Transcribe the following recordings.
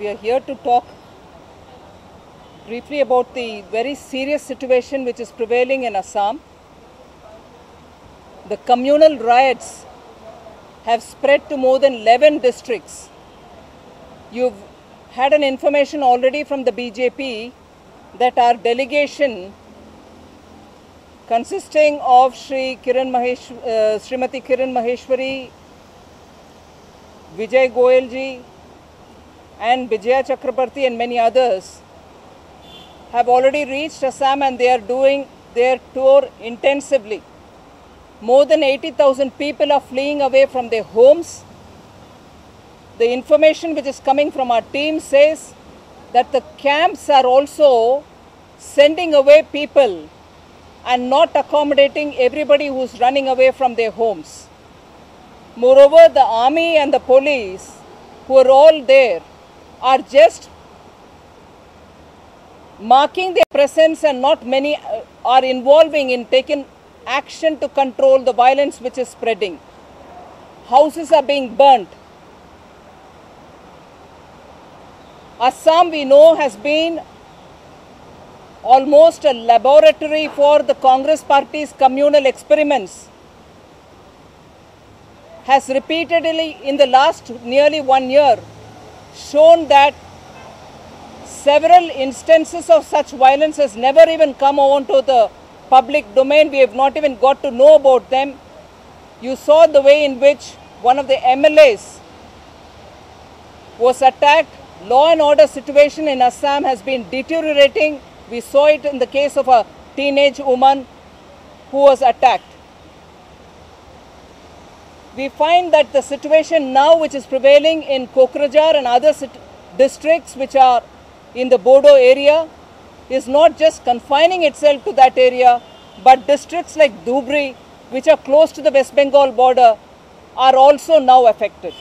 we are here to talk briefly about the very serious situation which is prevailing in Assam. The communal riots have spread to more than 11 districts. You've had an information already from the BJP that our delegation, consisting of Srimati Kiran Maheshwari, Vijay Goyal ji and Vijaya Chakrabarti and many others, have already reached Assam and they are doing their tour intensively. More than 80,000 people are fleeing away from their homes. The information which is coming from our team says that the camps are also sending away people and not accommodating everybody who is running away from their homes. Moreover, the army and the police, who are all there, are just marking their presence, and not many are involving in taking action to control the violence which is spreading. Houses are being burnt. Assam, we know, has been almost a laboratory for the Congress party's communal experiments. Has repeatedly in the last nearly 1 year shown that several instances of such violence has never even come onto the public domain. We have not even got to know about them. You saw the way in which one of the MLAs was attacked. Law and order situation in Assam has been deteriorating. We saw it in the case of a teenage woman who was attacked. We find that the situation now which is prevailing in Kokrajhar and other districts which are in the Bodo area is not just confining itself to that area, but districts like Dhubri, which are close to the West Bengal border, are also now affected.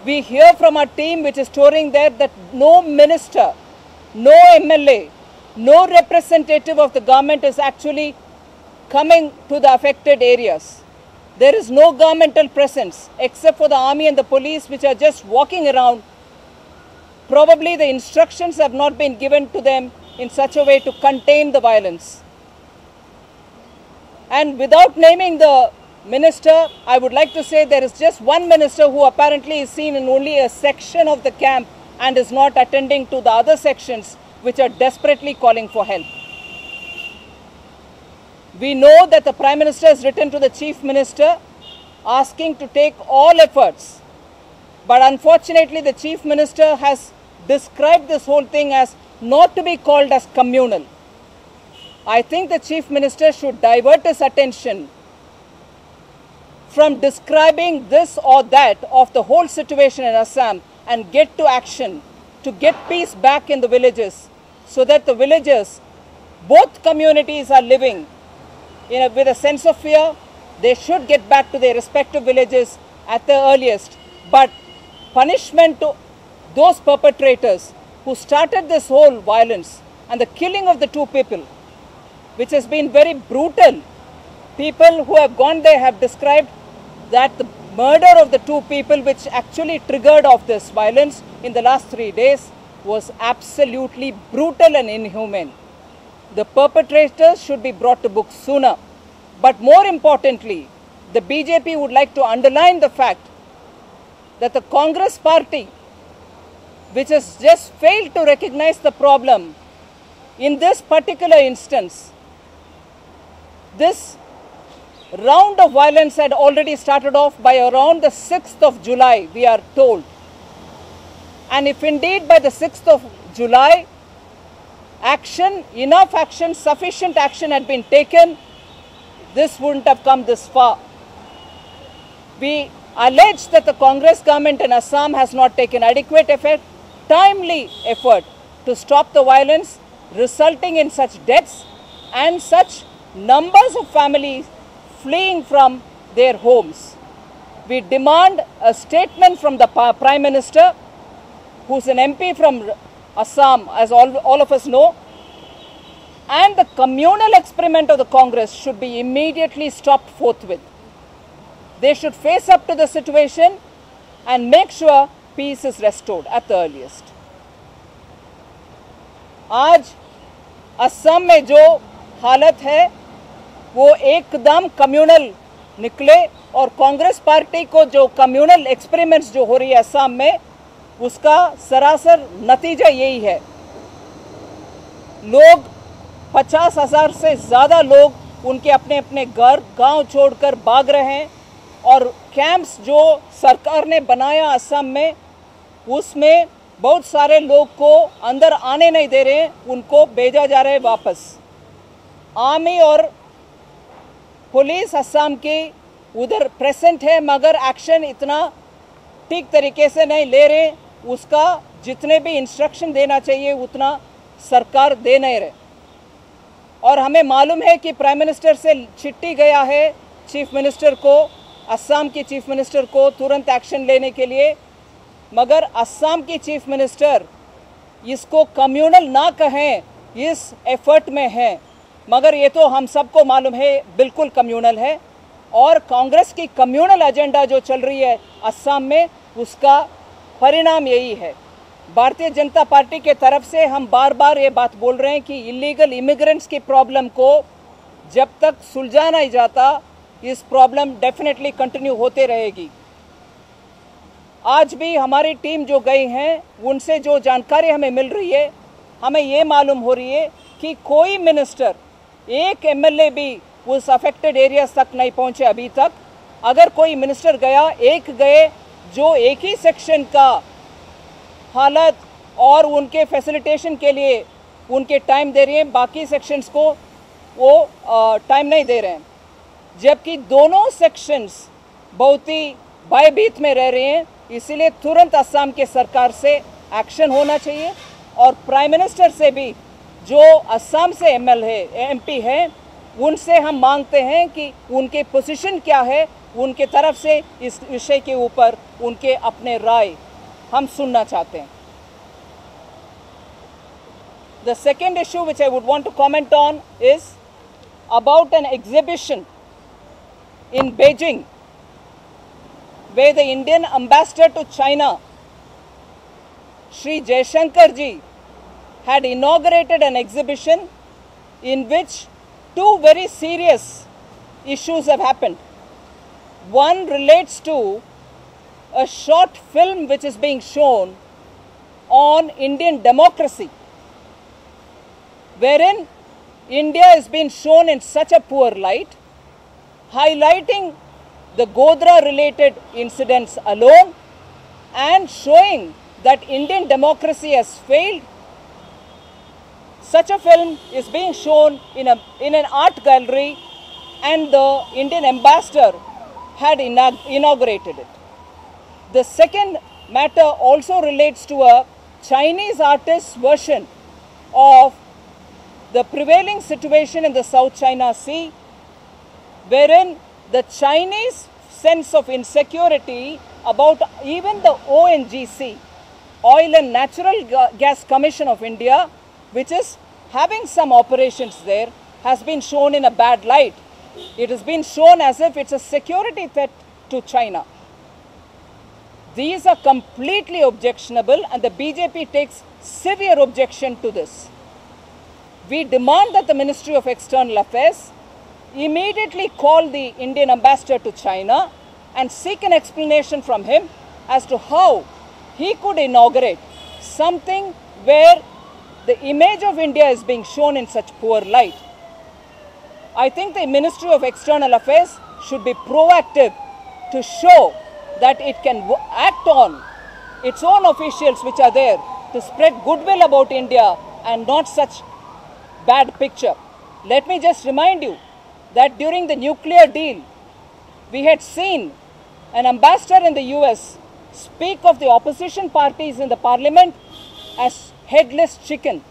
We hear from our team which is touring there that no minister, no MLA, no representative of the government is actually coming to the affected areas. There is no governmental presence except for the army and the police which are just walking around. Probably the instructions have not been given to them in such a way to contain the violence. And without naming the minister, I would like to say there is just one minister who apparently is seen in only a section of the camp and is not attending to the other sections which are desperately calling for help. We know that the Prime Minister has written to the Chief Minister asking to take all efforts. But unfortunately, the Chief Minister has described this whole thing as not to be called as communal. I think the Chief Minister should divert his attention from describing this or that of the whole situation in Assam and get to action to get peace back in the villages, so that the villagers, both communities, are living with a sense of fear. They should get back to their respective villages at the earliest. But punishment to those perpetrators who started this whole violence and the killing of the two people, which has been very brutal. People who have gone there have described that the murder of the two people which actually triggered off this violence in the last 3 days was absolutely brutal and inhumane. The perpetrators should be brought to book sooner. But more importantly, the BJP would like to underline the fact that the Congress party, which has just failed to recognize the problem, in this particular instance, this round of violence had already started off by around the 6th of July, we are told. And if indeed by the 6th of July, enough action, sufficient action had been taken, this wouldn't have come this far. We allege that the Congress government in Assam has not taken adequate effort, timely effort to stop the violence, resulting in such deaths and such numbers of families fleeing from their homes. We demand a statement from the Prime Minister, who's an MP from Assam, as all of us know, and the communal experiment of the Congress should be immediately stopped forthwith. They should face up to the situation and make sure peace is restored at the earliest. आज असम में जो हालत है वो एकदम communal निकले और Congress party को जो कम्युनल एक्सपेरिमेंट्स जो हो रही है असम में उसका सरासर नतीजा यही है। लोग 50,000 से ज़्यादा लोग उनके अपने अपने घर गांव छोड़कर भाग रहे हैं और कैंप्स जो सरकार ने बनाया असम में उसमें बहुत सारे लोग को अंदर आने नहीं दे रहे हैं, उनको भेजा जा रहा है वापस। आर्मी और पुलिस असम की उधर प्रेजेंट है मगर एक्शन इतना ठीक तरीके से नहीं ले रहे, उसका जितने भी इंस्ट्रक्शन देना चाहिए उतना सरकार दे नहीं रहे। और हमें मालूम है कि प्राइम मिनिस्टर से चिट्ठी गया है चीफ मिनिस्टर को, असम की चीफ मिनिस्टर को तुरंत एक्शन लेने के लिए, मगर असम की चीफ मिनिस्टर इसको कम्युनल ना कहें इस एफर्ट में है, मगर ये तो हम सबको मालूम है बिल्कुल कम्युनल है। और कांग्रेस की कम्युनल एजेंडा जो चल रही है असम में उसका परिणाम यही है। भारतीय जनता पार्टी के तरफ से हम बार बार ये बात बोल रहे हैं कि इलीगल इमिग्रेंट्स की प्रॉब्लम को जब तक सुलझा नहीं जाता इस प्रॉब्लम डेफिनेटली कंटिन्यू होते रहेगी। आज भी हमारी टीम जो गई हैं उनसे जो जानकारी हमें मिल रही है, हमें ये मालूम हो रही है कि कोई मिनिस्टर, एक एमएलए भी उस अफेक्टेड एरियाज तक नहीं पहुंचे अभी तक। अगर कोई मिनिस्टर गया, एक गए जो एक ही सेक्शन का हालत और उनके फैसिलिटेशन के लिए उनके टाइम दे रही हैं, बाकी सेक्शंस को वो टाइम नहीं दे रहे हैं, जबकि दोनों सेक्शंस बहुत ही भयभीत में रह रहे हैं। इसीलिए तुरंत असम के सरकार से एक्शन होना चाहिए और प्राइम मिनिस्टर से भी जो असम से एमपी है उनसे हम मांगते हैं कि उनके पोजीशन क्या है, उनके तरफ से इस विषय के ऊपर उनके अपने राय हम सुनना चाहते हैं। The second issue which I would want to comment on is about an exhibition in Beijing where the Indian ambassador to China, Shri Jaishankar ji, had inaugurated an exhibition in which two very serious issues have happened. One relates to a short film which is being shown on Indian democracy, wherein India is being shown in such a poor light, highlighting the Godhra related incidents alone and showing that Indian democracy has failed. Such a film is being shown in an art gallery and the Indian ambassador had inaugurated it. The second matter also relates to a Chinese artist's version of the prevailing situation in the South China Sea, wherein the Chinese sense of insecurity about even the ONGC, Oil and Natural Gas Commission of India, which is having some operations there, has been shown in a bad light. It has been shown as if it's a security threat to China. These are completely objectionable and the BJP takes severe objection to this. We demand that the Ministry of External Affairs immediately call the Indian ambassador to China and seek an explanation from him as to how he could inaugurate something where the image of India is being shown in such poor light. I think the Ministry of External Affairs should be proactive to show that it can act on its own officials which are there to spread goodwill about India and not such bad picture. Let me just remind you that during the nuclear deal, we had seen an ambassador in the US speak of the opposition parties in the parliament as headless chicken.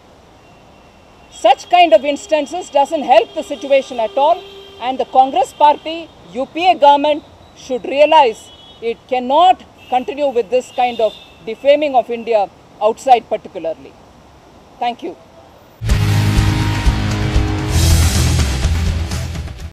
Such kind of instances doesn't help the situation at all, and the Congress party, UPA government should realize it cannot continue with this kind of defaming of India outside particularly. Thank you.